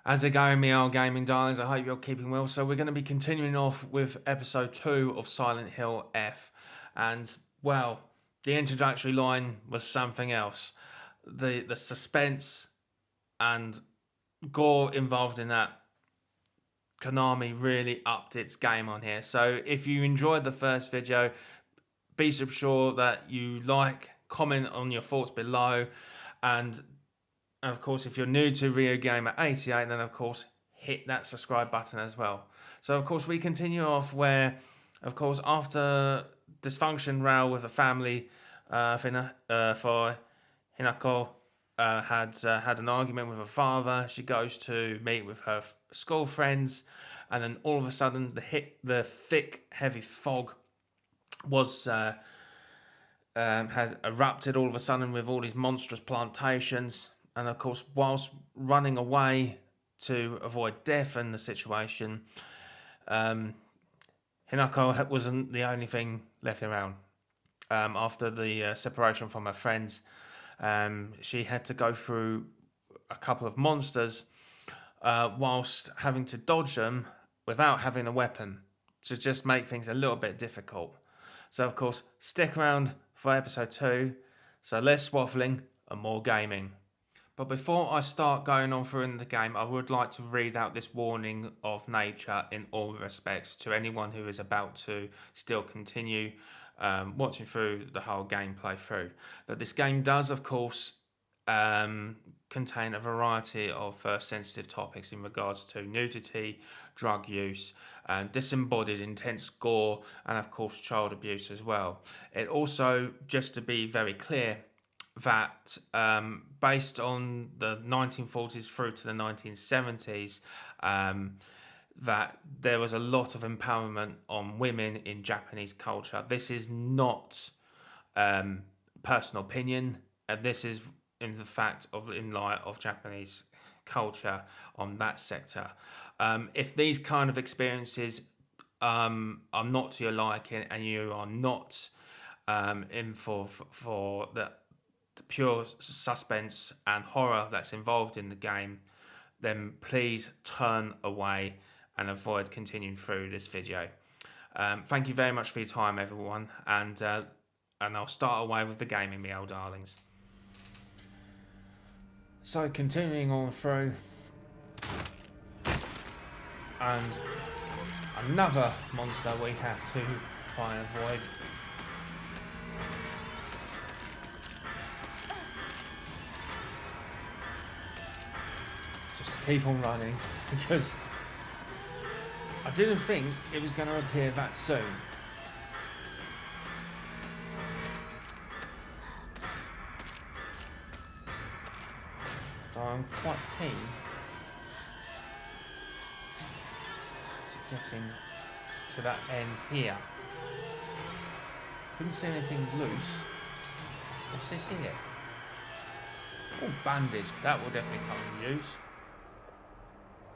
How's it going, me old gaming darlings? I hope you're keeping well. So we're going to be continuing off with episode 2 of Silent Hill F. And, well, the introductory line was something else. The suspense and gore involved in that, Konami really upped its game on here. So if you enjoyed the first video, be sure that you like, comment on your thoughts below, and of course, if you're new to Rio Gamer 88, then of course hit that subscribe button as well. So of course we continue off where, of course, after dysfunction row with the family, for Hinako had an argument with her father. She goes to meet with her school friends, and then all of a sudden the thick, heavy fog was had erupted all of a sudden with all these monstrous plantations. And of course, whilst running away to avoid death in the situation, Hinako wasn't the only thing left around. After the separation from her friends, she had to go through a couple of monsters whilst having to dodge them without having a weapon, to just make things a little bit difficult. So of course, stick around for episode 2. So less waffling and more gaming. But before I start going on through the game, I would like to read out this warning of nature in all respects to anyone who is about to still continue watching through the whole gameplay through. That this game does, of course, contain a variety of sensitive topics in regards to nudity, drug use, disembodied intense gore, and of course child abuse as well. It also, just to be very clear, that based on the 1940s through to the 1970s, that there was a lot of empowerment on women in Japanese culture. This is not personal opinion, and this is in light of Japanese culture on that sector. If these kind of experiences are not to your liking, and you are not in for the pure suspense and horror that's involved in the game, then please turn away and avoid continuing through this video. Thank you very much for your time, everyone, and I'll start away with the gaming, me old darlings. So continuing on through, and another monster we have to try and avoid. Keep on running, because I didn't think it was going to appear that soon. So I'm quite keen to getting to that end here. Couldn't see anything loose. What's this here? Oh, bandage. That will definitely come in use.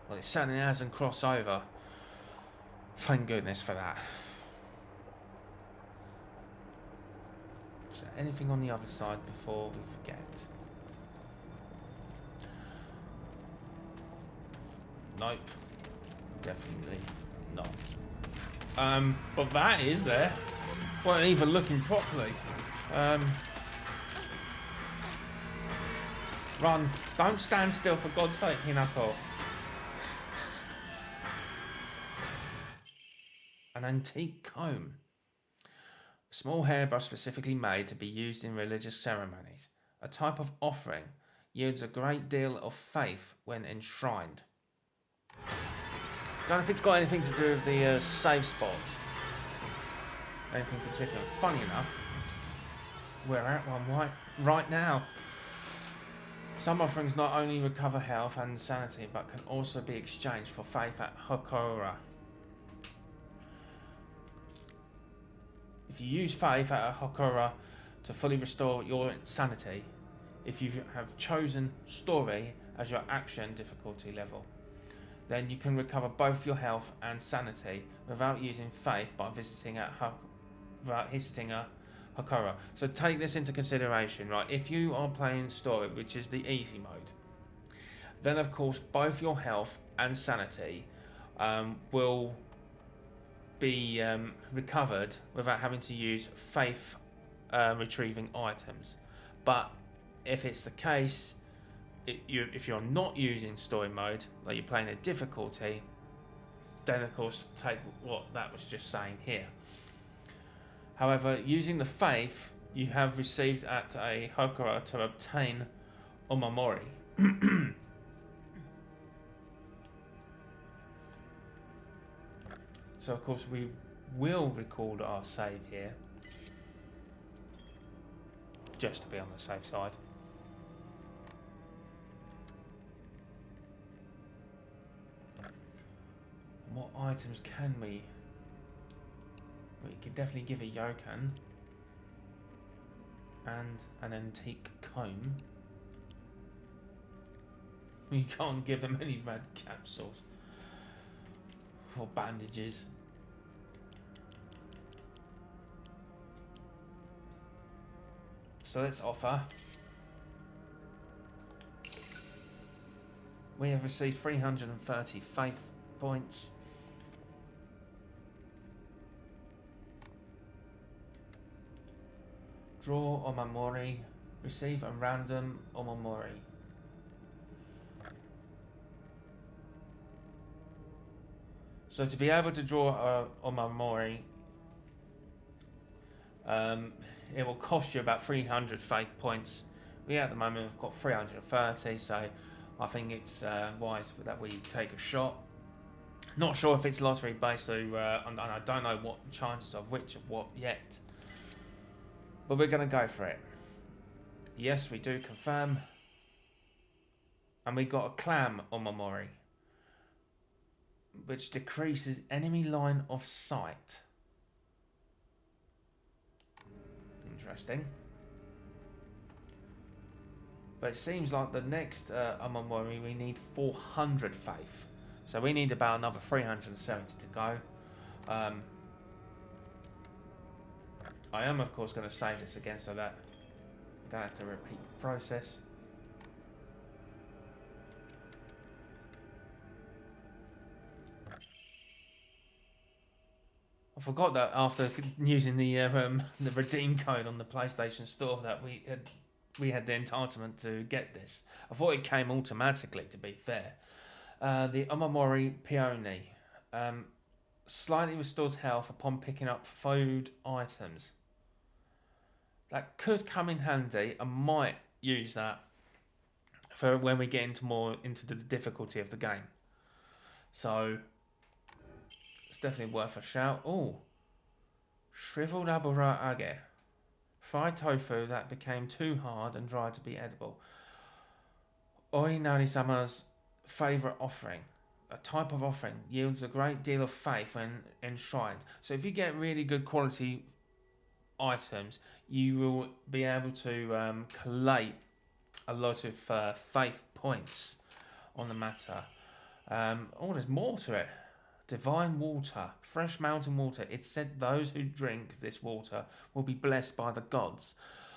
Well, it certainly hasn't crossed over. Thank goodness for that. Is there anything on the other side before we forget? Nope. Definitely not. But that is there. Wasn't even looking properly. Run. Don't stand still, for God's sake, Hinako. An antique comb. A small hairbrush specifically made to be used in religious ceremonies. A type of offering, yields a great deal of faith when enshrined. Don't know if it's got anything to do with the save spots. Anything particular. Funny enough, we're at one right now. Some offerings not only recover health and sanity, but can also be exchanged for faith at Hokora. If you use faith at a Hokora to fully restore your sanity, if you have chosen story as your action difficulty level, then you can recover both your health and sanity without using faith by visiting a Hokora. So take this into consideration, right? If you are playing story, which is the easy mode, then of course both your health and sanity will be recovered without having to use faith retrieving items. But if it's the case, if you're not using story mode, like you're playing a difficulty, then of course take what that was just saying here. However, using the faith you have received at a Hokora to obtain Omamori. So of course we will record our save here, just to be on the safe side. What items can we? We can definitely give a yokan and an antique comb. We can't give them any red capsules or bandages. So let's offer. We have received 330 faith points. Draw Omamori. Receive a random Omamori. So to be able to draw Omamori, it will cost you about 300 faith points. We at the moment have got 330, so I think it's wise that we take a shot. Not sure if it's lottery based, so and I don't know what chances of which of what yet. But we're going to go for it. Yes, we do confirm. And we got a clam Omamori, which decreases enemy line of sight. Interesting. But it seems like the next Omamori we need 400 faith. So we need about another 370 to go. I am of course going to save this again so that we don't have to repeat the process. I forgot that after using the redeem code on the PlayStation Store that we had the entitlement to get this. I thought it came automatically, to be fair. The Omamori Peony slightly restores health upon picking up food items. That could come in handy. I might use that for when we get into the difficulty of the game. So it's definitely worth a shout. Oh, shriveled abura age. Fried tofu that became too hard and dry to be edible. Oinari-sama's favourite offering. A type of offering yields a great deal of faith when enshrined. So if you get really good quality items, you will be able to collate a lot of faith points on the matter. Oh, there's more to it. Divine water, fresh mountain water. It's said those who drink this water will be blessed by the gods.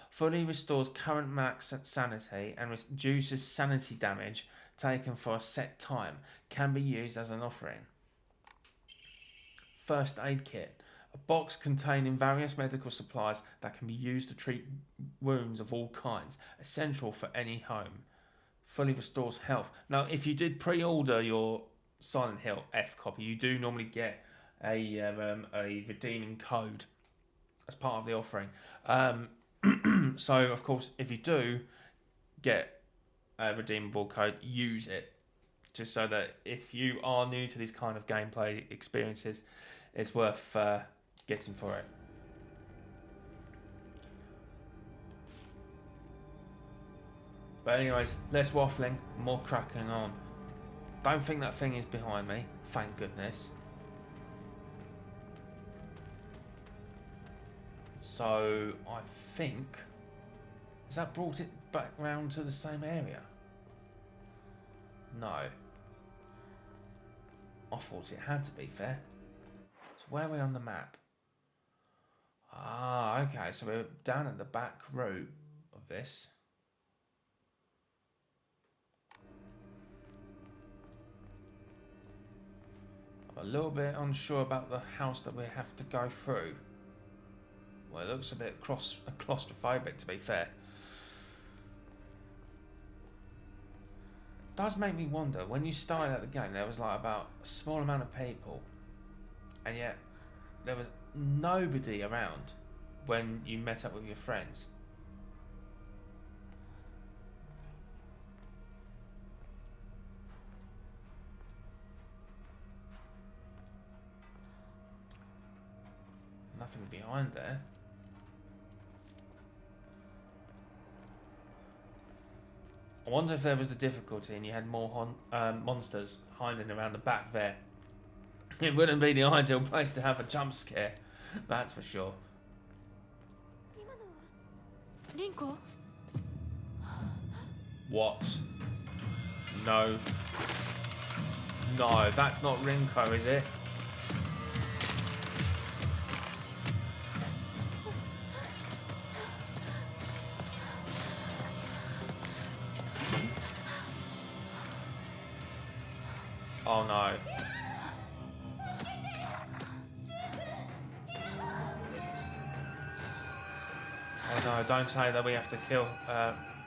Fully restores current max sanity and reduces sanity damage taken for a set time. Can be used as an offering. First aid kit. A box containing various medical supplies that can be used to treat wounds of all kinds. Essential for any home. Fully restores health. Now, if you did pre-order your Silent Hill F copy, you do normally get a redeeming code as part of the offering. So, of course, if you do get a redeemable code, use it. Just so that if you are new to these kind of gameplay experiences, it's worth getting for it. But anyways, less waffling, more cracking on. Don't think that thing is behind me, thank goodness. So, I think... Has that brought it back round to the same area? No. I thought it had, to be fair. So where are we on the map? Ah, okay, so we're down at the back route of this. I'm a little bit unsure about the house that we have to go through. Well, it looks a bit claustrophobic, to be fair. Does make me wonder, when you started at the game, there was like about a small amount of people, and yet there was nobody around when you met up with your friends. Nothing behind there. I wonder if there was the difficulty and you had more monsters hiding around the back there. It wouldn't be the ideal place to have a jump scare, that's for sure. Rinko? What? No. No, that's not Rinko, is it? Oh no. Oh no, don't say that we have to kill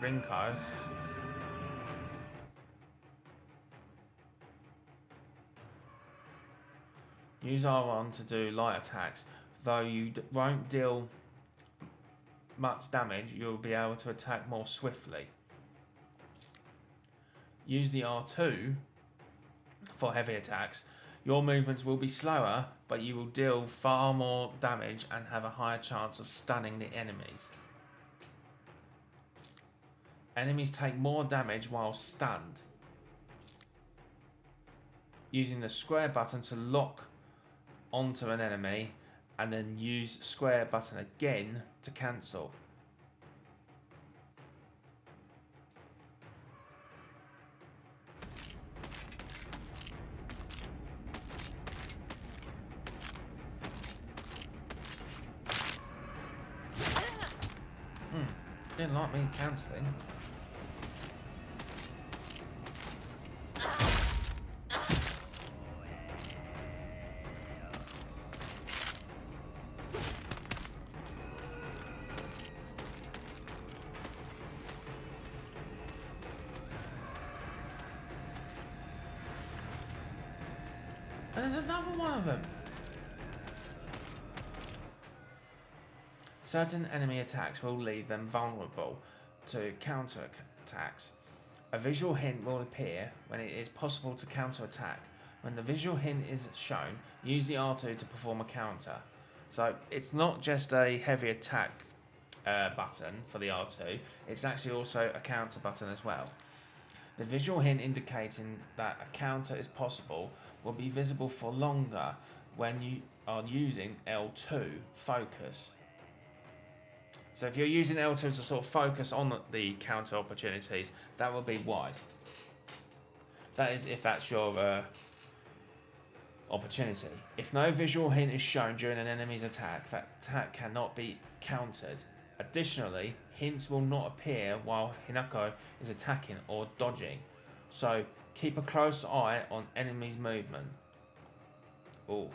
Rinko. Use R1 to do light attacks. Though you won't deal much damage, you'll be able to attack more swiftly. Use the R2 for heavy attacks. Your movements will be slower, but you will deal far more damage and have a higher chance of stunning the enemies. Enemies take more damage while stunned. Using the square button to lock onto an enemy, and then use square button again to cancel. Didn't like me cancelling. And there's another one of them. Certain enemy attacks will leave them vulnerable to counter-attacks. A visual hint will appear when it is possible to counter-attack. When the visual hint is shown, use the R2 to perform a counter. So it's not just a heavy attack button for the R2, it's actually also a counter button as well. The visual hint indicating that a counter is possible will be visible for longer when you are using L2 focus. So if you're using L2 to sort of focus on the counter opportunities, that will be wise. That is if that's your opportunity. If no visual hint is shown during an enemy's attack, that attack cannot be countered. Additionally, hints will not appear while Hinako is attacking or dodging. So keep a close eye on enemy's movement. Oof.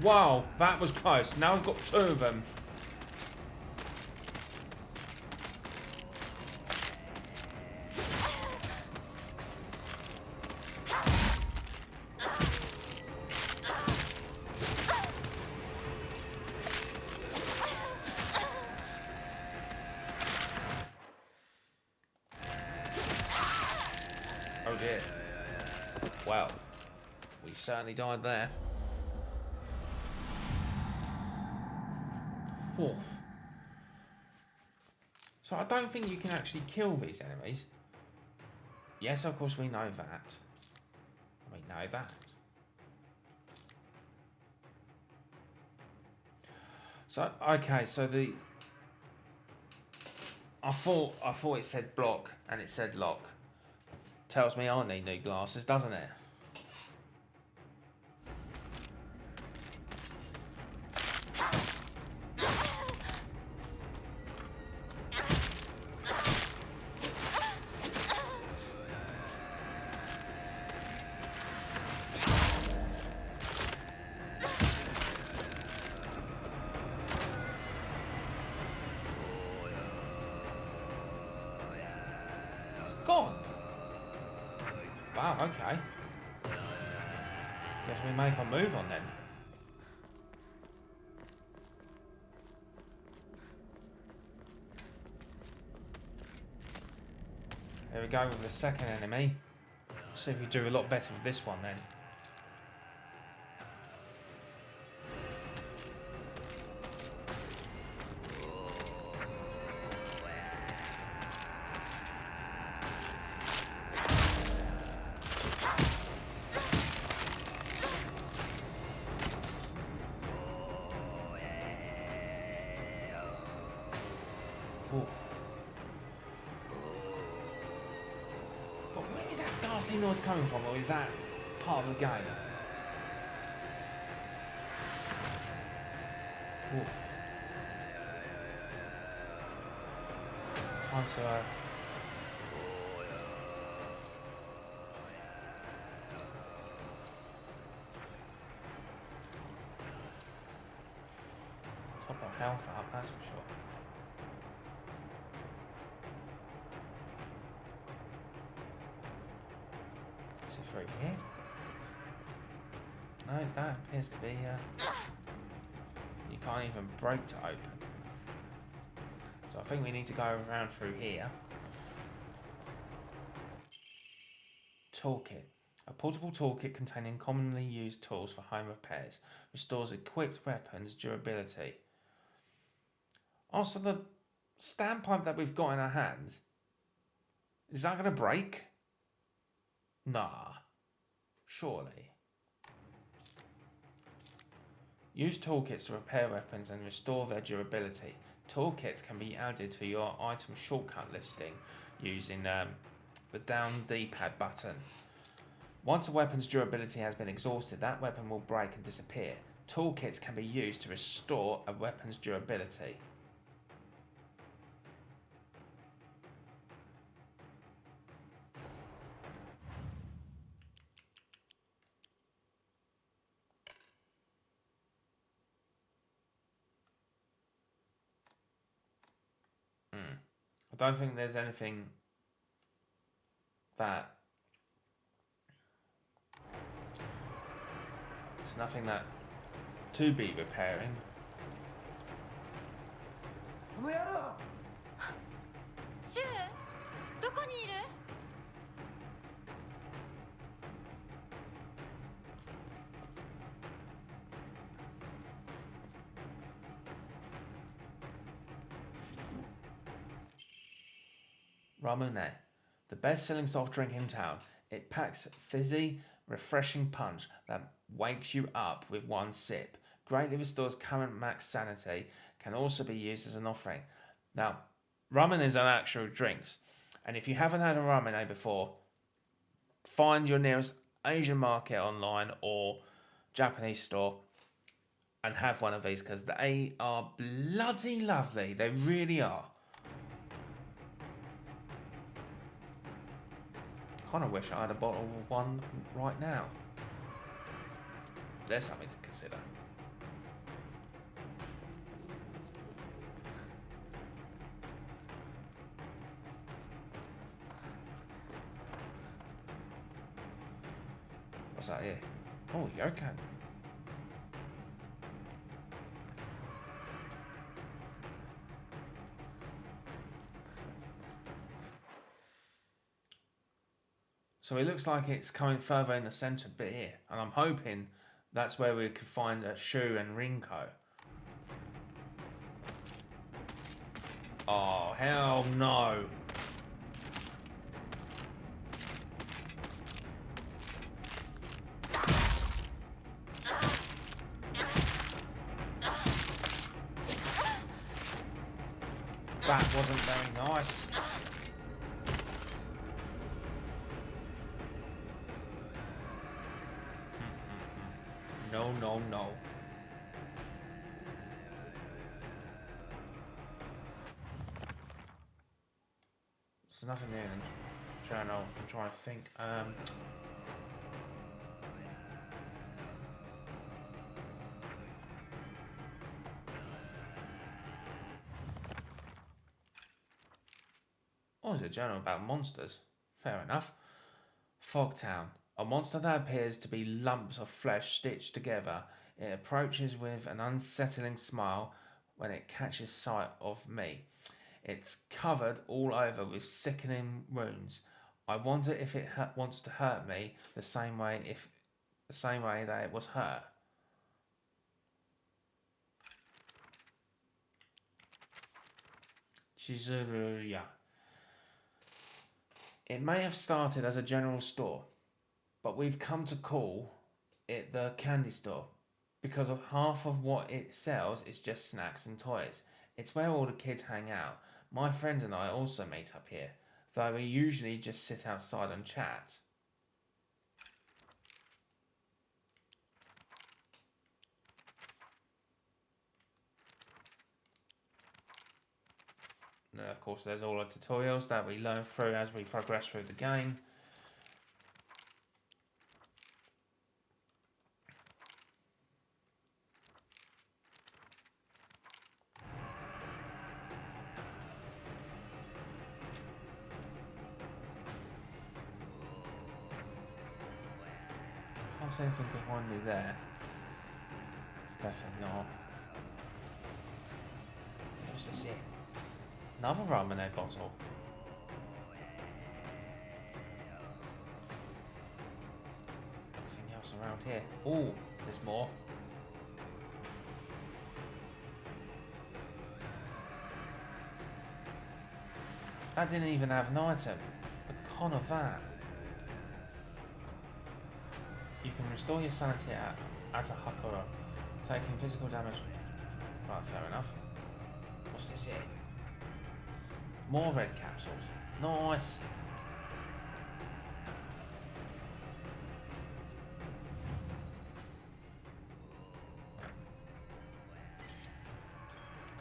Wow, that was close. Now I've got two of them. Oh dear. Well, we certainly died there. Whew. So I don't think you can actually kill these enemies. Yes, of course we know that. We know that. So okay, so the I thought it said block and it said lock. Tells me I need new glasses, doesn't it? Gone. Wow, okay. Guess we make a move on then. There we go with the second enemy. See if we do a lot better with this one then. Where is that ghastly noise coming from, or is that part of the game? Oof. Time to top our health up, that's for sure. Is it through here? No, that appears to be you can't even break to open. So I think we need to go around through here. Toolkit. A portable toolkit containing commonly used tools for home repairs. Restores equipped weapons durability. Also, the standpipe that we've got in our hands, is that going to break? Nah. Surely. Use toolkits to repair weapons and restore their durability. Toolkits can be added to your item shortcut listing using the down D-pad button. Once a weapon's durability has been exhausted, that weapon will break and disappear. Toolkits can be used to restore a weapon's durability. I don't think there's anything that... There's nothing that to be repairing. Shu, どこにいる? Ramune, the best-selling soft drink in town. It packs fizzy, refreshing punch that wakes you up with one sip. Greatly restores current max sanity. Can also be used as an offering. Now, ramen is an actual drinks, and if you haven't had a ramune before, find your nearest Asian market online or Japanese store and have one of these because they are bloody lovely. They really are. Kind of wish I had a bottle of one right now. There's something to consider. What's that here? Oh, Yokan. So it looks like it's coming further in the centre bit here. And I'm hoping that's where we could find Shu and Rinko. Oh, hell no. That wasn't very nice. No, no, no. There's nothing there in the journal. I'm trying to think. Oh, it's a journal about monsters. Fair enough. Fogtown. A monster that appears to be lumps of flesh stitched together. It approaches with an unsettling smile when it catches sight of me. It's covered all over with sickening wounds. I wonder if it wants to hurt me the same way that it was hurt. Chizuruya. It may have started as a general store, but we've come to call it the candy store because of half of what it sells is just snacks and toys. It's where all the kids hang out. My friends and I also meet up here, though we usually just sit outside and chat. And of course there's all the tutorials that we learn through as we progress through the game. Can't see anything behind me there. Definitely not. What's this here? Another ramen bottle. Nothing else around here. Oh, there's more. That didn't even have an item. The con of that. You can restore your sanity at a Hakura, taking physical damage. Right, fair enough. What's this here? More red capsules. Nice.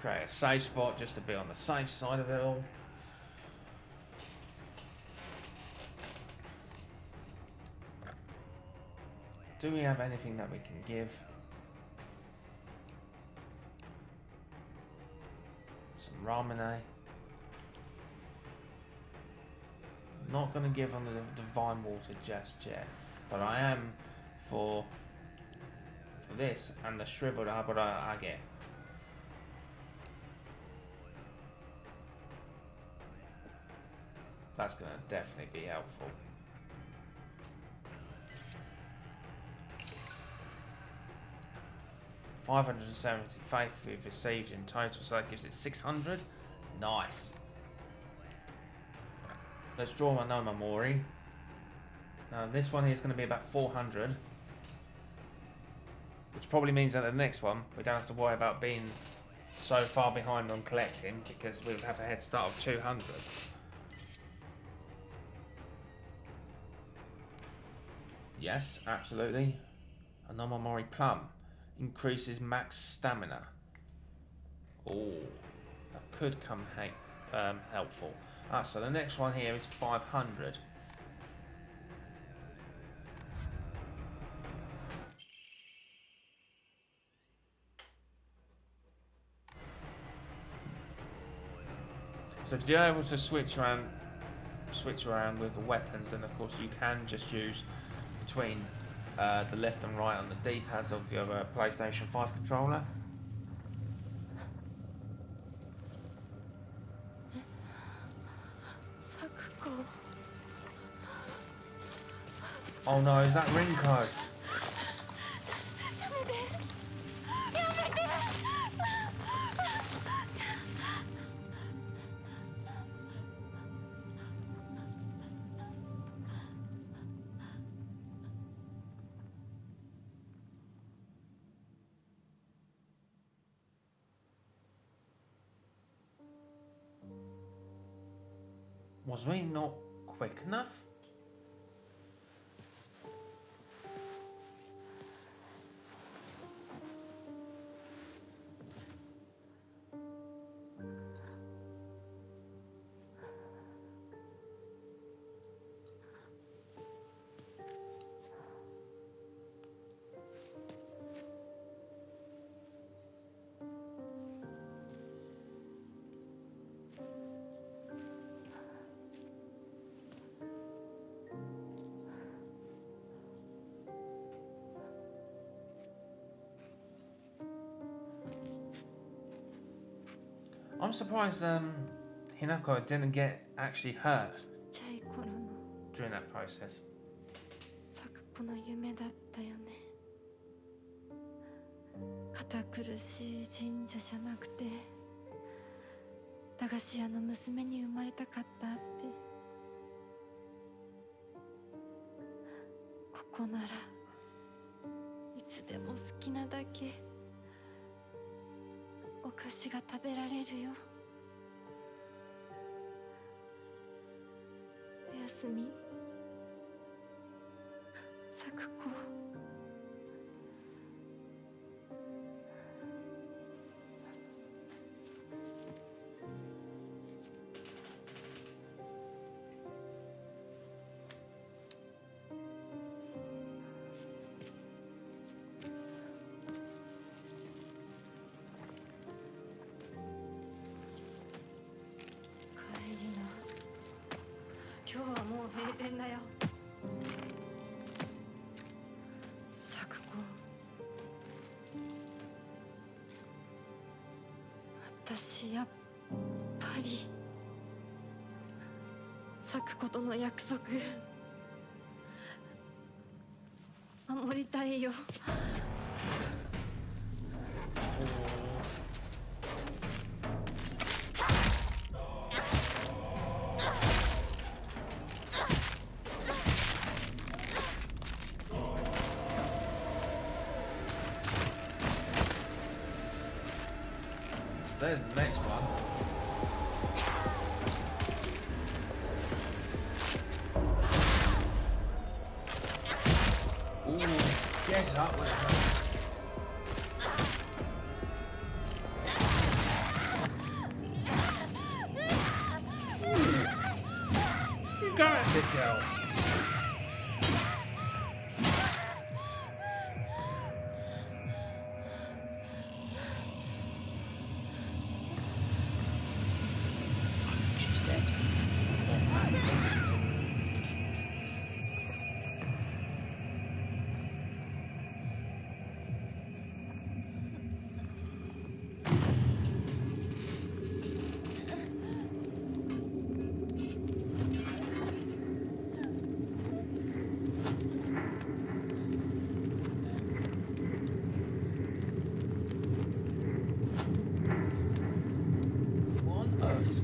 Create a safe spot just to be on the safe side of it all. Do we have anything that we can give? Some ramen. Not going to give on the divine water just yet, but I am for this and the shriveled aborage. That's going to definitely be helpful. $570 faith we've received in total, so that gives it 600. Nice. Let's draw my no Mori. Now this one here is going to be about 400, which probably means that the next one we don't have to worry about being so far behind on collecting because we would have a head start of 200. Yes, absolutely. A no Mori plum increases max stamina. Oh, that could come helpful. So the next one here is 500. So to be able to switch around with the weapons, then of course you can just use between the left and right on the D-pads of your PlayStation 5 controller. Sakuko. Oh no, is that Rinko? Was we not quick enough? I'm surprised Hinako didn't get actually hurt ちっちゃい頃の during that process. 咲子の夢だったよね。堅苦しい神社じゃなくて駄菓子屋の娘に生まれたかったって。ここならいつでも好きなだけお菓子が食べられるよ。おやすみ、咲子。今日はもう閉店だよ。咲子、私やっぱり咲子との約束守りたいよ。There's the next one. Ooh, get up with her. You got it, girl.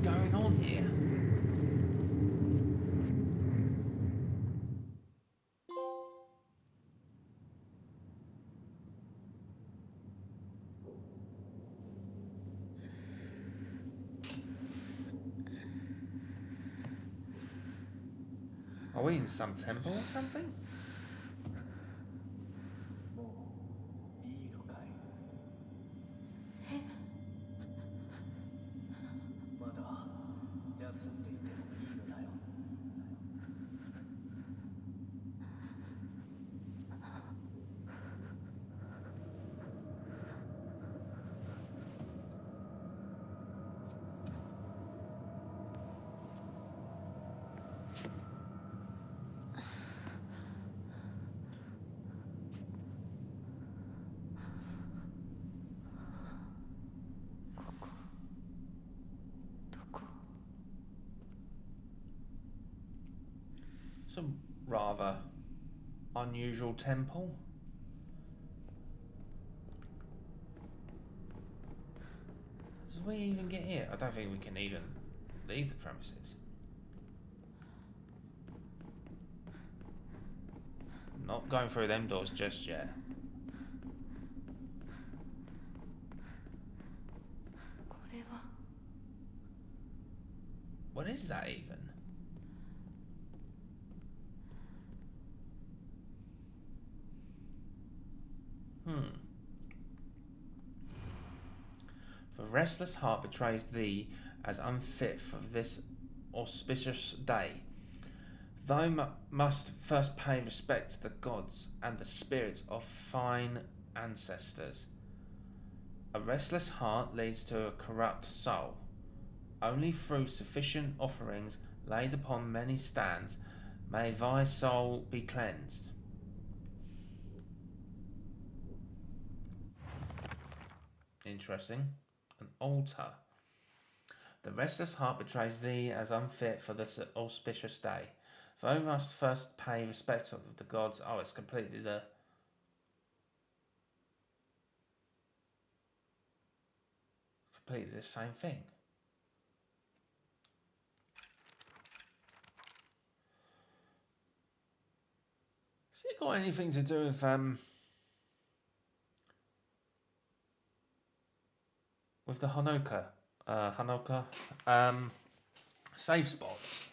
Going on here? Are we in some temple or something? Some rather unusual temple. Did we even get here? I don't think we can even leave the premises. Not going through them doors just yet. What is that even? The restless heart betrays thee as unfit for this auspicious day. Thou must first pay respect to the gods and the spirits of fine ancestors. A restless heart leads to a corrupt soul. Only through sufficient offerings laid upon many stands may thy soul be cleansed. Interesting. An altar. The restless heart betrays thee as unfit for this auspicious day. Thou must first pay respect to the gods. Oh, it's completely the same thing. Has it got anything to do with the Hanoka save spots?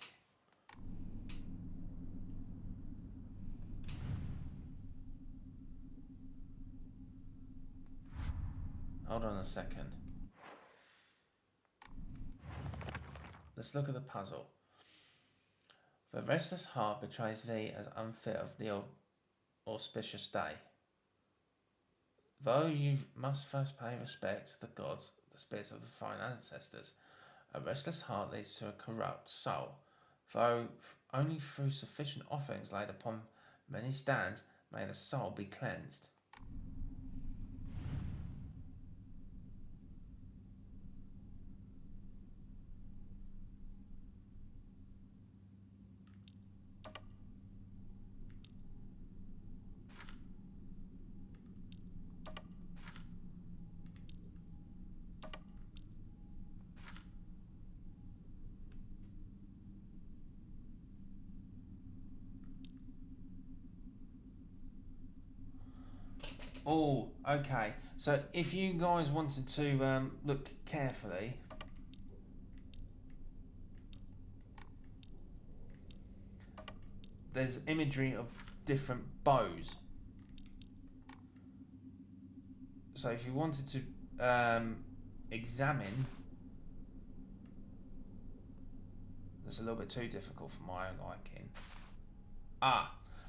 Hold on a second. Let's look at the puzzle. The restless heart betrays thee as unfit of the auspicious day. Though you must first pay respect to the gods, the spirits of the fine ancestors, a restless heart leads to a corrupt soul. Though only through sufficient offerings laid upon many stands may the soul be cleansed. Oh, okay. So if you guys wanted to look carefully, there's imagery of different bows. So if you wanted to examine, it's a little bit too difficult for my own liking.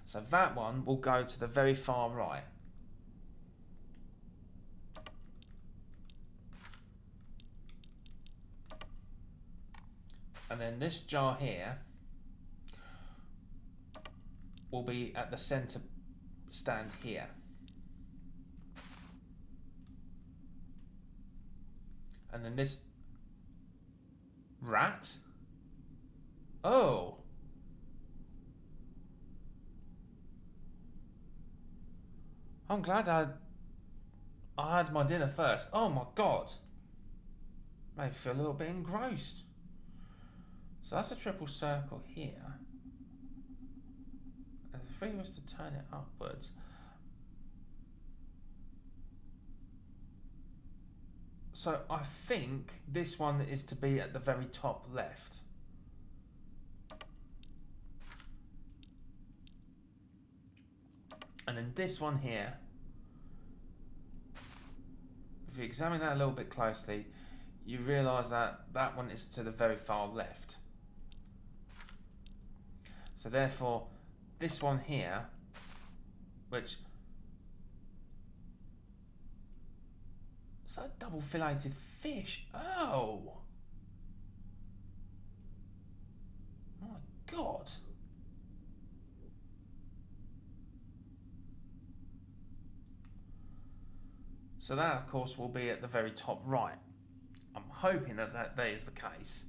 So that one will go to the very far right. And then this jar here will be at the centre stand here. And then this rat. Oh. I'm glad I had my dinner first. Oh my god. Made me feel a little bit engrossed. So that's a triple circle here. And if we was to turn it upwards. So I think this one is to be at the very top left. And then this one here, if you examine that a little bit closely, you realise that that one is to the very far left. So therefore, this one here, which is a double filleted fish. Oh! My God! So that, of course, will be at the very top right. I'm hoping that that is the case.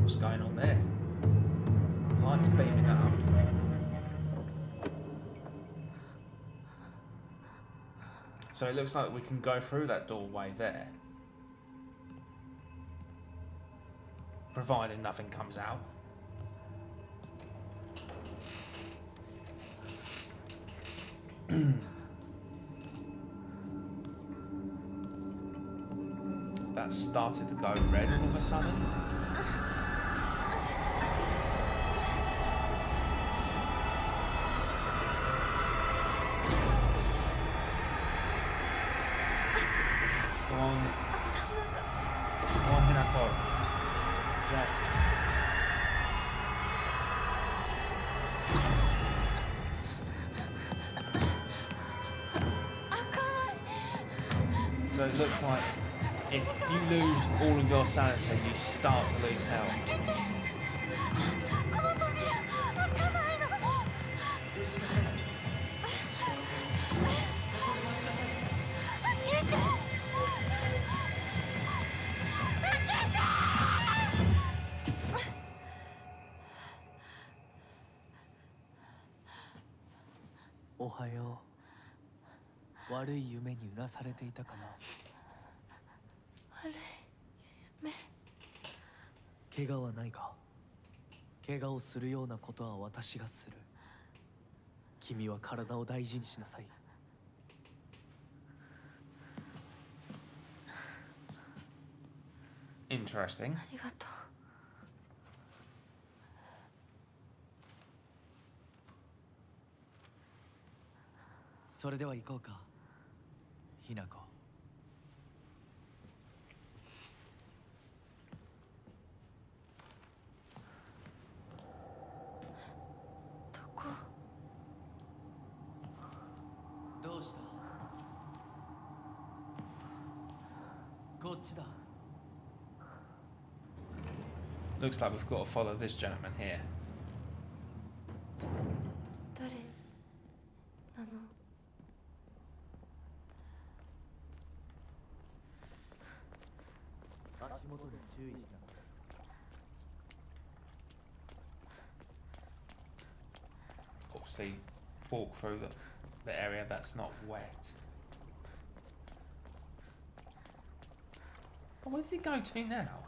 What's going on there? Lights are beaming up. So it looks like we can go through that doorway there. Provided nothing comes out. that started to go red all of a sudden. Go on. Go on, Hinako. Just. So it looks like if you lose all of your sanity, you start to lose health. Ohayo. 悪い夢にうなされていたかな。悪い目。怪我はないか。怪我をするようなことは私がする。君は体を大事にしなさい。Interesting. ありがとう。それでは行こうか、ひなこ。どこ？どうした？こっちだ。Looks like we've got to follow this gentleman here. 誰なの？足元に注意しな。Obviously, walk through the area that's not wet. Oh, where did he go to now?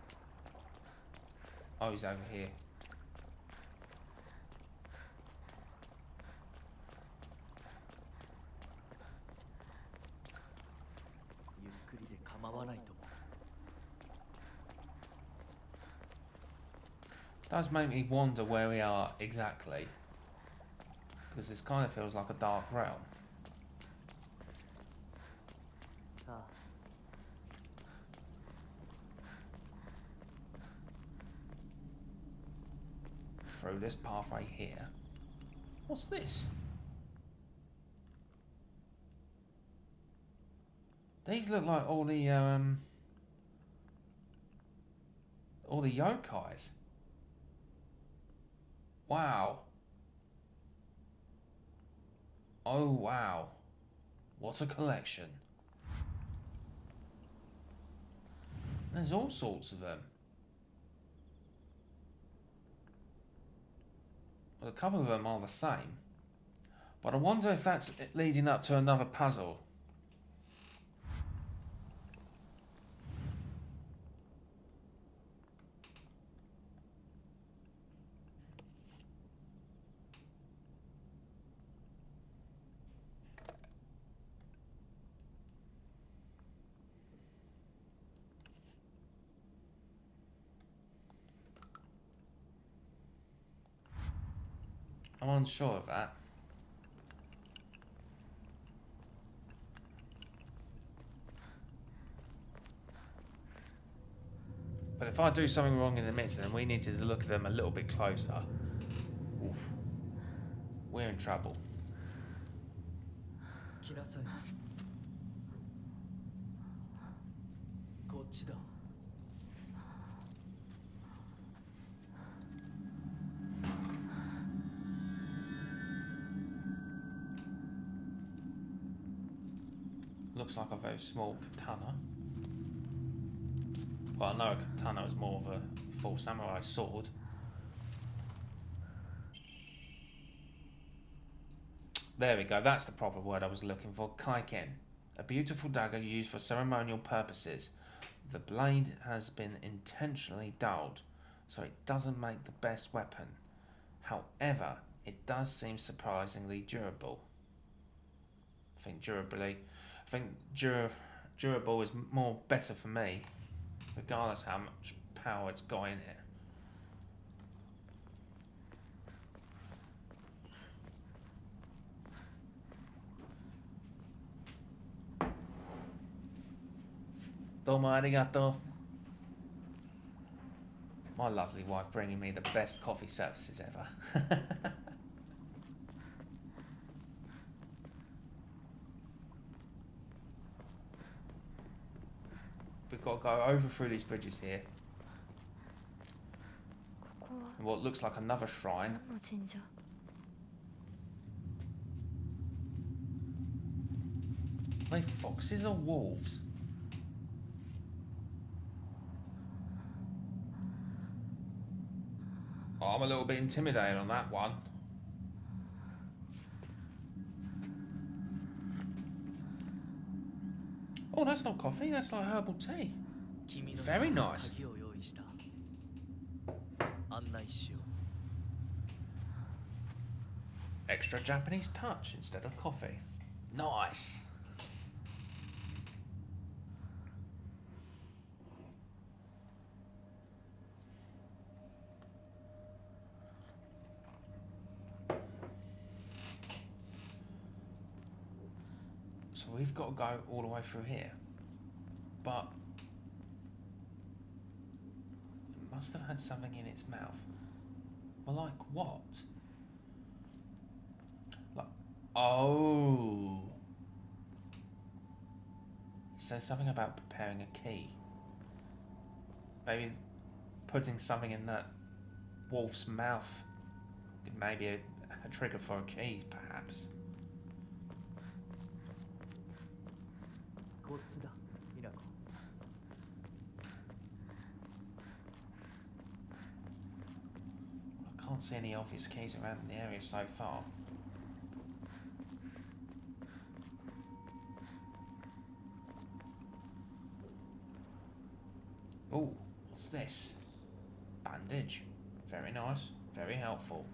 Oh, he's over here. Does make me wonder where we are exactly, because this kind of feels like a dark realm. Through this pathway here. What's this? These look like all the yokais. Wow. Oh wow. What a collection. There's all sorts of them. Well, a couple of them are the same. But I wonder if that's leading up to another puzzle. I'm unsure of that. But if I do something wrong in the midst of them, we need to look at them a little bit closer. Oof. We're in trouble. Looks like a very small katana. Well, I know a katana is more of a full samurai sword. There we go, that's the proper word I was looking for. Kaiken. A beautiful dagger used for ceremonial purposes. The blade has been intentionally dulled, so it doesn't make the best weapon. However, it does seem surprisingly durable. I think durable is more better for me. regardless how much power it's got in it. Domo arigato. My lovely wife bringing me the best coffee services ever. We've got to go over through these bridges here. ここは And what looks like another shrine. 何の神社？ Are they foxes or wolves? Oh, I'm a little bit intimidated on that one. Oh, that's not coffee, that's like herbal tea. 君の Very nice. 鍵を用意した。案内しよう。 Extra Japanese touch instead of coffee. Nice. So we've got to go all the way through here. But it must have had something in its mouth. Well, like what? Like, oh. It says something about preparing a key. Maybe putting something in that wolf's mouth. It may be a trigger for a key, perhaps. こっちだ、Hinako. I can't see any obvious keys around the area so far. Oh, what's this? Bandage. Very nice. Very helpful.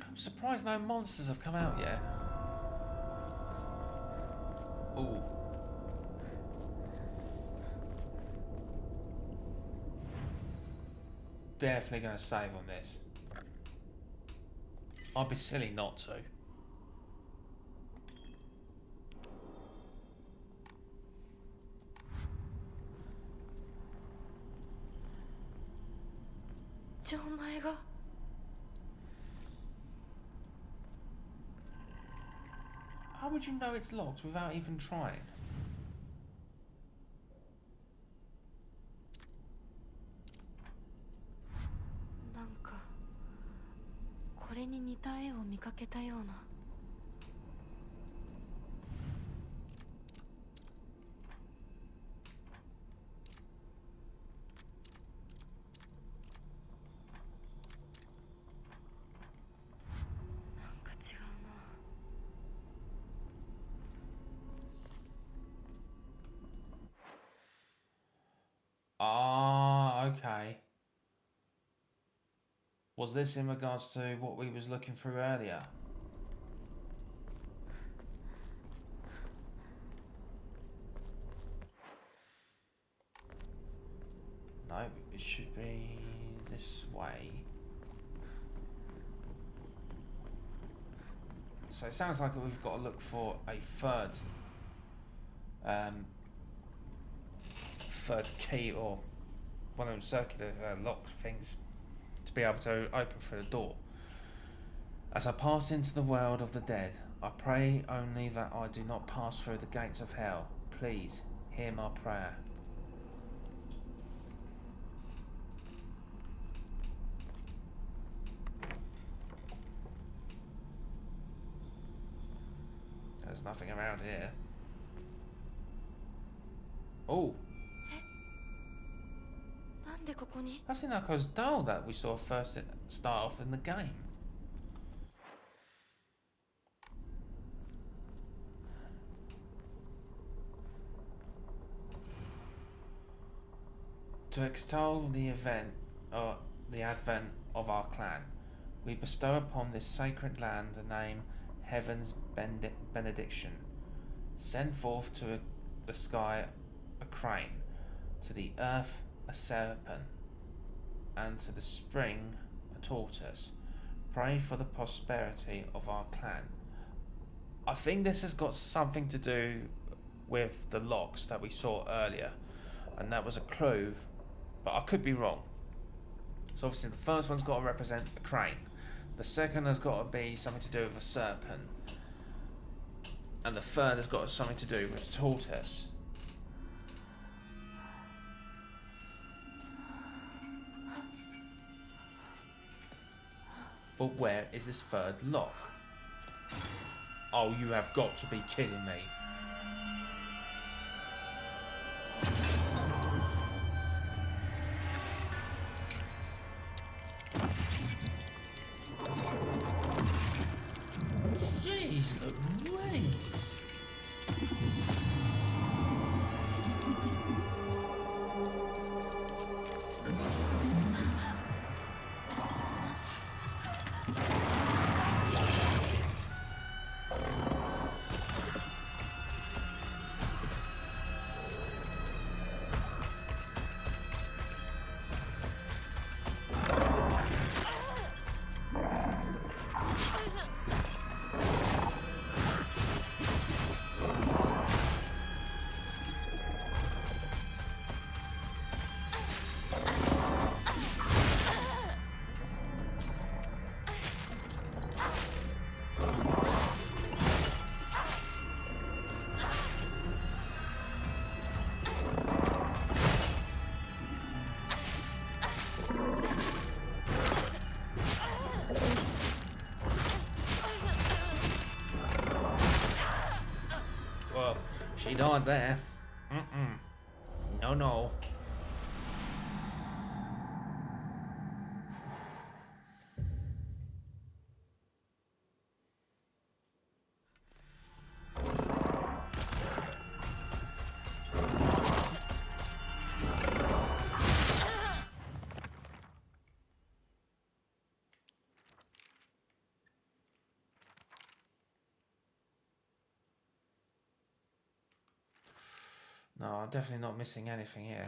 I'm surprised no monsters have come out yet. Ooh. Definitely going to save on this. I'd be silly not to. How would you know it's locked without even trying? Nanka, これに似た絵を見かけたような。なんか違うな。 Ah, okay. Was this in regards to what we was looking through earlier? No, it should be this way. So it sounds like we've got to look for a third third key or one of them circular lock things to be able to open through the door. As I pass into the world of the dead, I pray only that I do not pass through the gates of hell. Please hear my prayer. There's nothing around here. Oh! なんでここに？ That's Hinako's doll that we saw first start off in the game. To extol the event, or the advent of our clan, we bestow upon this sacred land the name heaven's benediction. Send forth to the sky a crane, to the earth a serpent, and to the spring a tortoise. Pray for the prosperity of our clan. I think this has got something to do with the locks that we saw earlier, and that was a clue, but I could be wrong. So obviously the first one's got to represent a crane, the second has got to be something to do with a serpent, and the third has got something to do with a tortoise. But where is this third lock? Oh, you have got to be kidding me. Jeez Louise. Well, she died there. No, no. No, I'm definitely not missing anything here.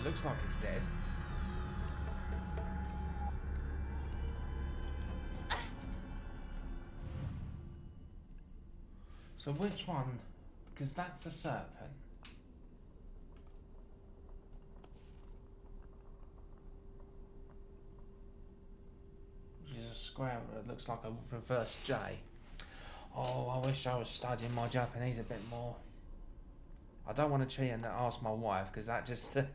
Looks like it's dead. So which one? Because that's a serpent. Which is a square that looks like a reverse J. Oh, I wish I was studying my Japanese a bit more. I don't want to cheat and ask my wife, because that just... And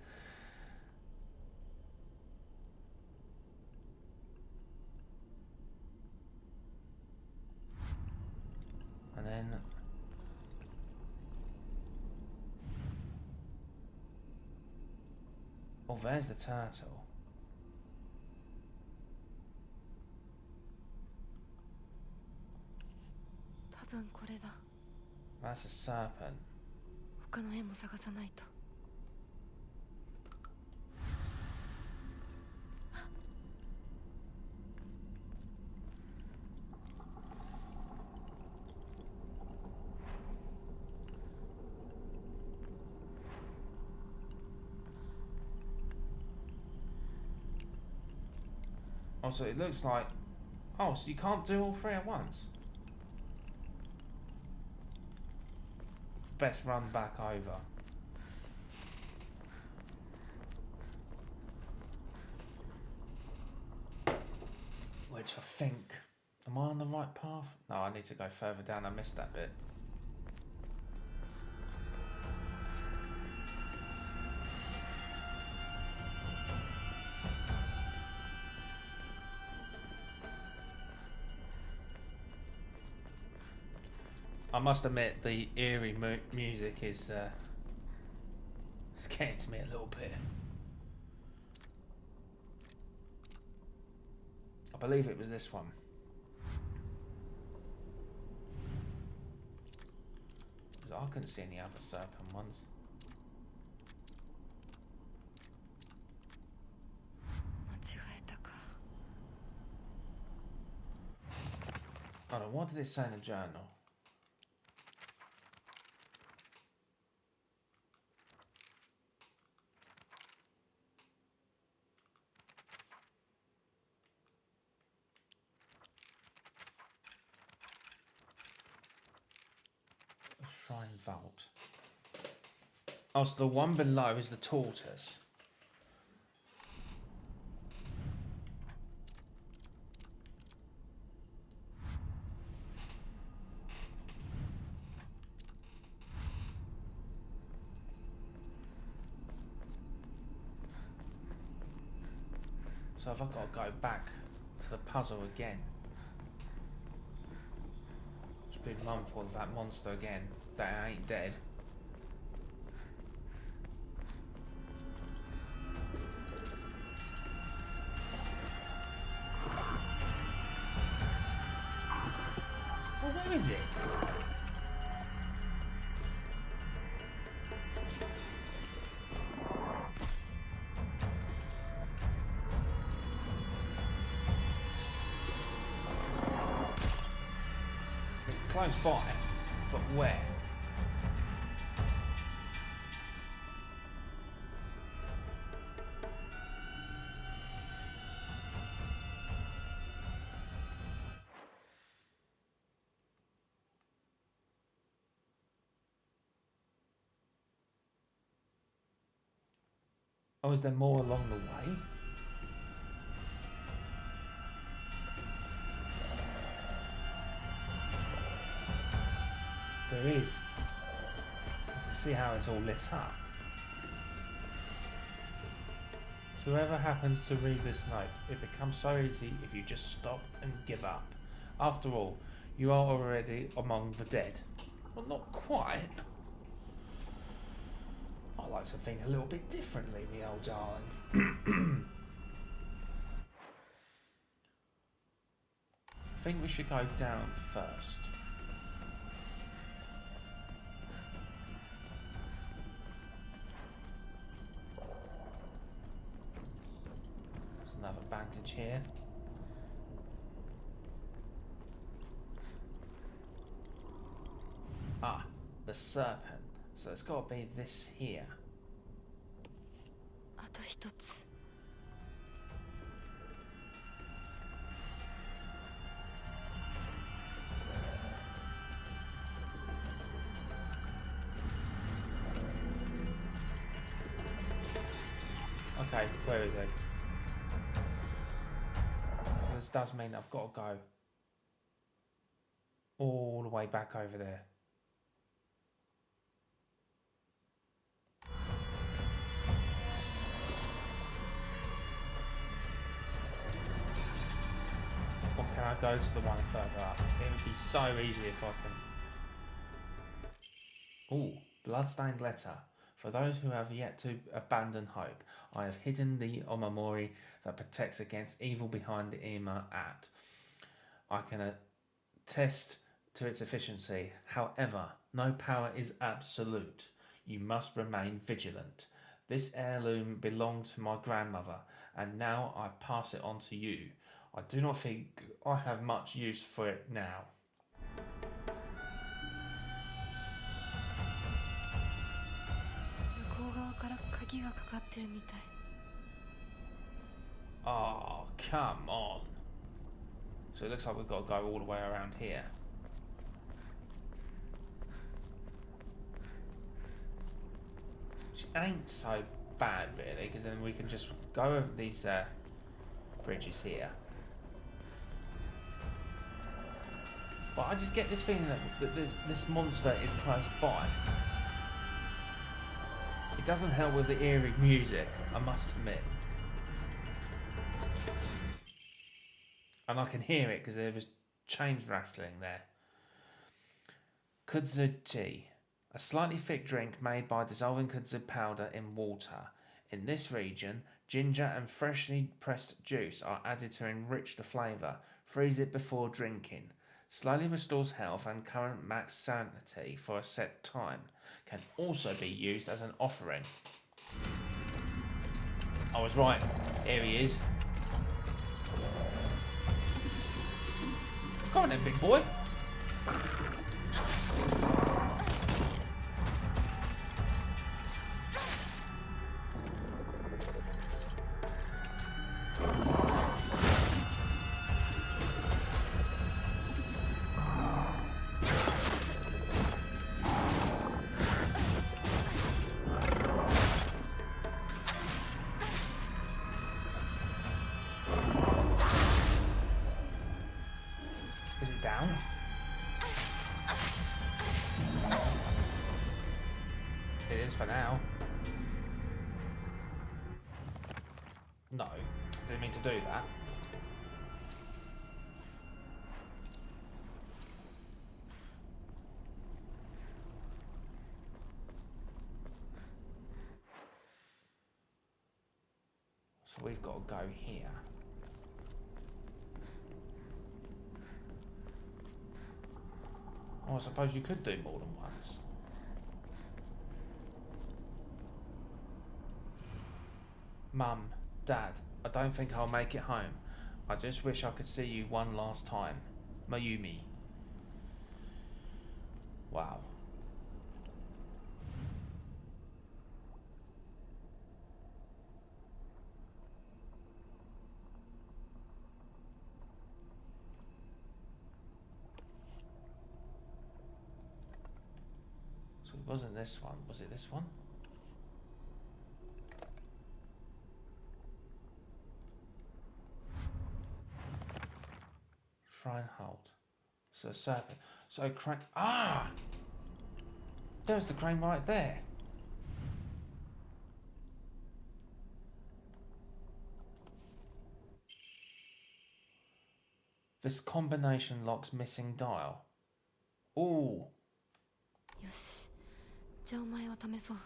then... Oh, there's the turtle. That's a serpent. 他の絵も探さないと。Also, it looks like... Oh, so you can't do all three at once? Best run back over. Which I think... Am I on the right path? No, I need to go further down. I missed that bit. I must admit, the eerie music is getting to me a little bit. I believe it was this one. I couldn't see any other serpent ones. Hold on, what did it say in the journal? Shrine vault. Oh, so the one below is the tortoise. So have I got to go back to the puzzle again? It's been mindful of that monster again. That ain't dead. Well, where is it? It's close by, but where? Oh, is there more along the way? There is. You can see how it's all lit up. So whoever happens to read this note, it becomes so easy if you just stop and give up. After all, you are already among the dead. Well, not quite. I like to think a little bit differently, me old darling. I think we should go down first. There's another bandage here. Ah, the serpent. So it's got to be this here. Okay, where is it? So this does mean I've got to go all the way back over there. Or can I go to the one further up? It would be so easy if I can... Ooh, bloodstained letter. For those who have yet to abandon hope, I have hidden the omamori that protects against evil behind the Ima at. I can attest to its efficiency. However, no power is absolute. You must remain vigilant. This heirloom belonged to my grandmother, and now I pass it on to you. I do not think I have much use for it now. Oh, come on. So it looks like we've got to go all the way around here. Which ain't so bad, really, because then we can just go over these bridges here. But I just get this feeling that this monster is close by. It doesn't help with the eerie music, I must admit. And I can hear it because there was chains rattling there. Kudzu tea. A slightly thick drink made by dissolving kudzu powder in water. In this region, ginger and freshly pressed juice are added to enrich the flavour. Freeze it before drinking. Slowly restores health and current max sanity for a set time. Can also be used as an offering. I was right. Here he is. Come on then, big boy. Down. It is for now. No, didn't mean to do that. So we've got to go here. Oh, I suppose you could do more than once. Mum, Dad, I don't think I'll make it home. I just wish I could see you one last time. Mayumi. Wow. So it wasn't this one. Was it this one? Shrine hold. So serpent. So crane. Ah! There's the crane right there. This combination locks missing dial. Ooh. よし、じゃあお前を試そう。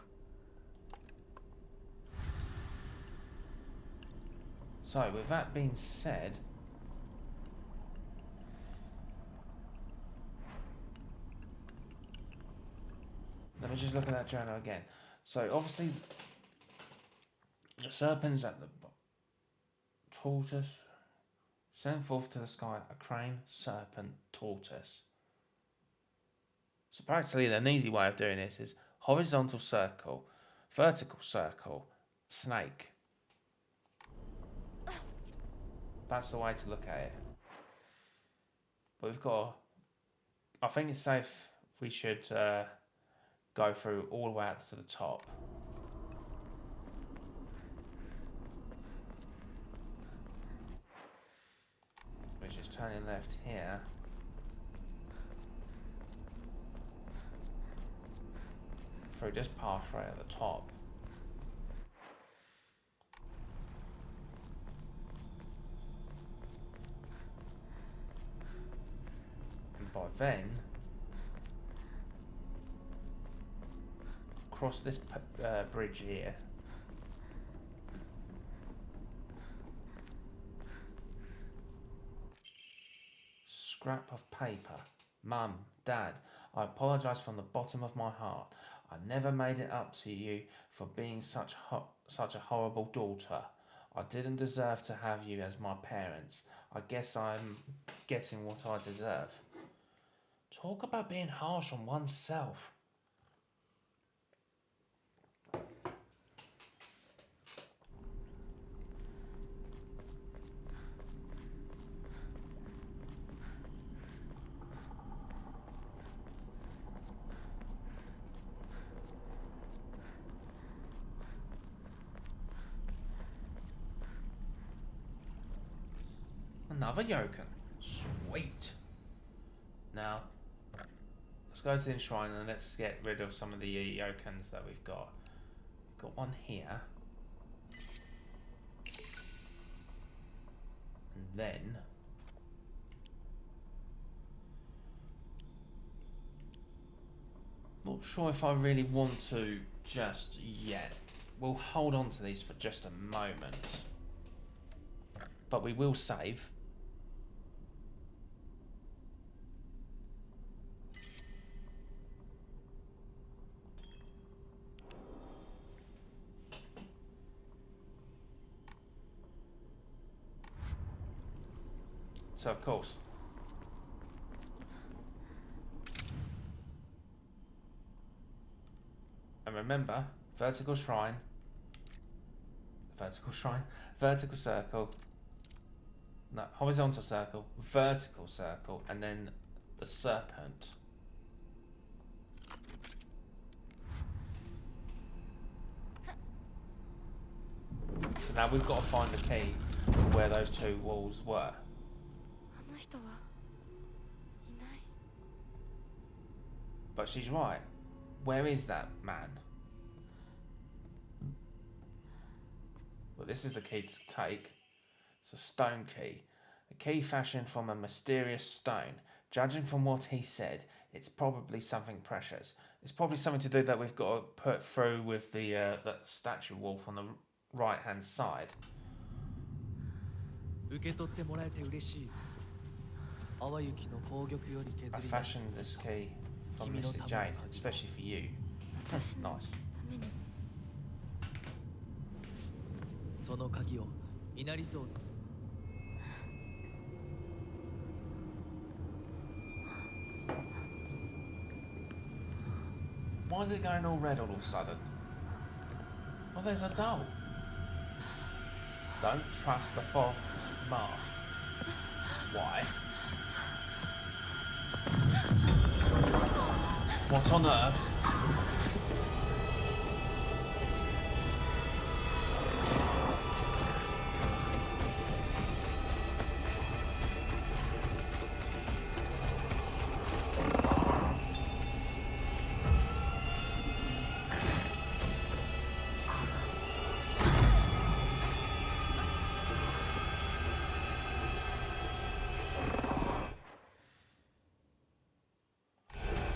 So, with that being said, let me just look at that journal again. So, obviously, the serpent's at the tortoise. Send forth to the sky a crane, serpent, tortoise. So, practically, an easy way of doing this is horizontal circle, vertical circle, snake. That's the way to look at it. But we've got. I think it's safe. We should go through all the way out to the top. Which is turning left here. Through this pathway at the top. And by then, cross this bridge here. Scrap of paper. Mum, Dad, I apologise from the bottom of my heart. I never made it up to you for being such a horrible daughter. I didn't deserve to have you as my parents. I guess I'm getting what I deserve. Talk about being harsh on oneself. Another Yoken. Sweet. Now, let's go to the shrine and let's get rid of some of the Yokens that we've got. We've got one here. And then... not sure if I really want to just yet. We'll hold on to these for just a moment. But we will save. So of course. And remember, vertical shrine, vertical circle, no, horizontal circle, vertical circle, and then the serpent. So now we've got to find the key where those two walls were. But she's right. Where is that man? Well, this is the key to take. It's a stone key. A key fashioned from a mysterious stone. Judging from what he said, it's probably something precious. It's probably something to do that we've got to put through with the that statue wolf on the right-hand side. I fashioned this key from Mystic Jade, especially for you. That's nice. Why is it going all red all of a sudden? Well, there's a doll. Don't trust the fox mask. Why? What on earth?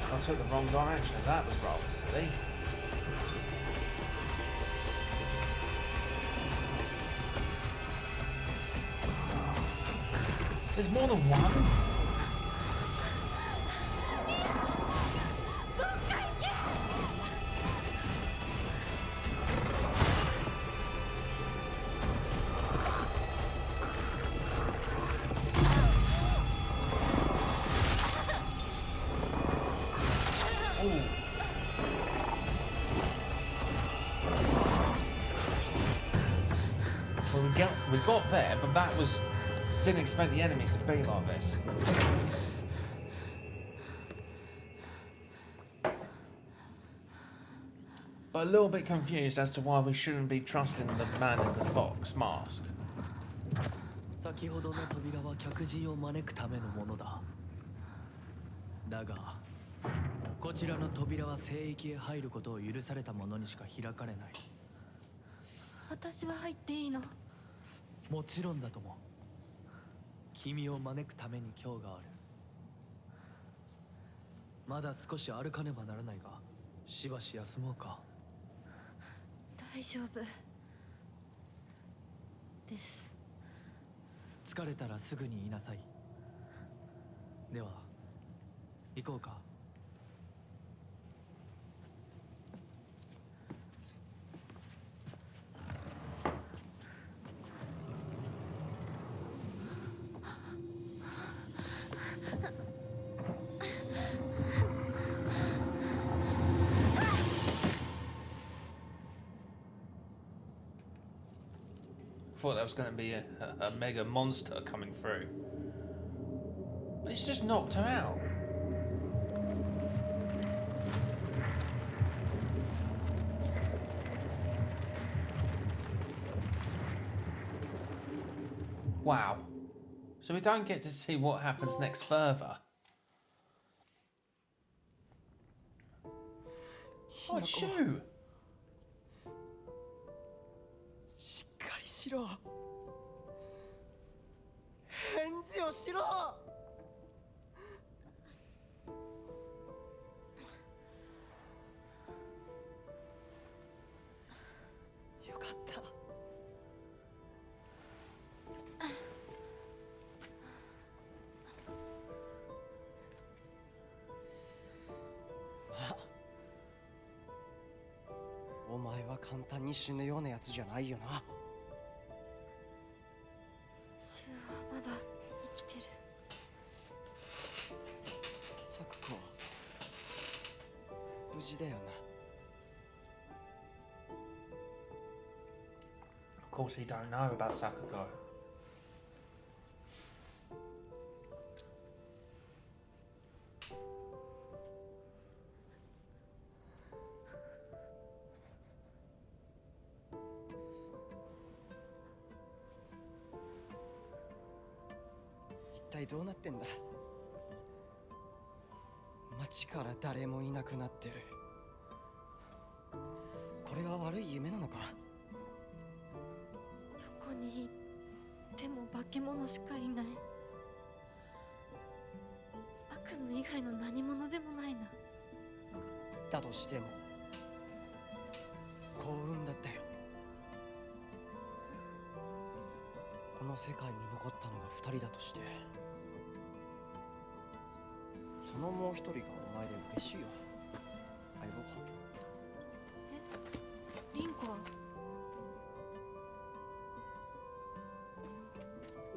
I took the wrong direction. That was rather silly. There's more than one? We got there, but that was... didn't expect the enemies to be like this. But a little bit confused as to why we shouldn't be trusting the man in the fox mask. Thought that was going to be a mega monster coming through. But it's just knocked her out. Wow. So we don't get to see what happens next further. Oh, shoot! しっかりしろ。返事をしろ。よかった。お前は簡単に死ぬようなやつじゃないよな。シュウはまだ生きてる。サクコ、無事だよな。Of course, he don't know about Sakuko. 一体どうなってんだ。街から誰もいなくなってる。これは悪い夢なのか。どこに行っても化け物しかいない。悪夢以外の何者でもないな。だとしても幸運だったよ。この世界に残ったのが2人だとして、そのもう1人がお前で嬉しいよ、相棒。リンコは？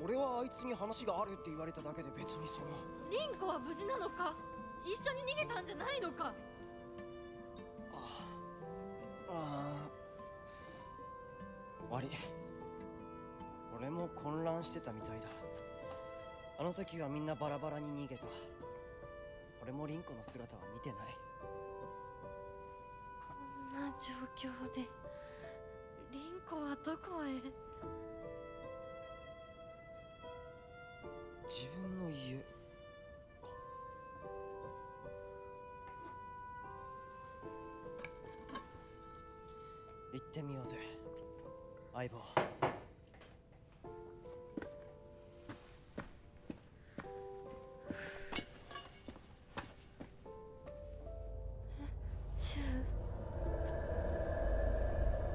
俺はあいつに話があるって言われただけで別にその。リンコは無事なのか？一緒に逃げたんじゃないのか？悪い。俺も混乱してたみたいだ。あの時はみんなバラバラに逃げた。俺もリンコの姿は見てない。こんな状況でリンコはどこへ？自分の家か。行ってみようぜ、相棒。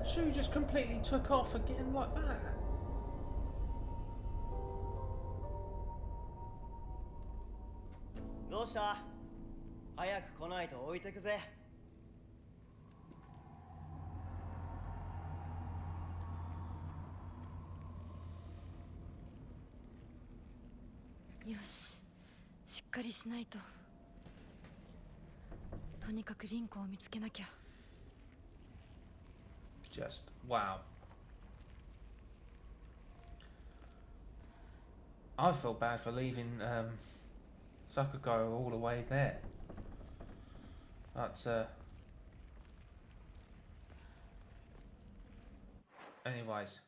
Shu just completely took off again like that. どうした？早く来ないと置いてくぜ。よし、しっかりしないと。とにかくリンコを見つけなきゃ。Just wow. I feel bad for leaving Sakuko all the way there. That's anyways.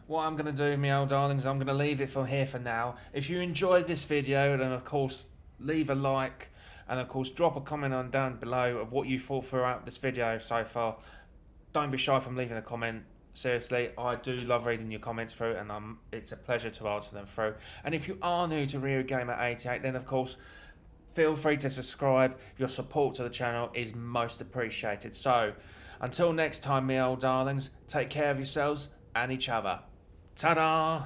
What I'm going to do, my old darlings, I'm going to leave it from here for now. If you enjoyed this video, then of course leave a like, and of course drop a comment on down below of what you thought throughout this video so far. Don't be shy from leaving a comment. Seriously, I do love reading your comments through, and it's a pleasure to answer them through. And if you are new to Rio Gamer 88, then of course feel free to subscribe. Your support to the channel is most appreciated. So until next time, my old darlings, take care of yourselves and each other. Ta-da!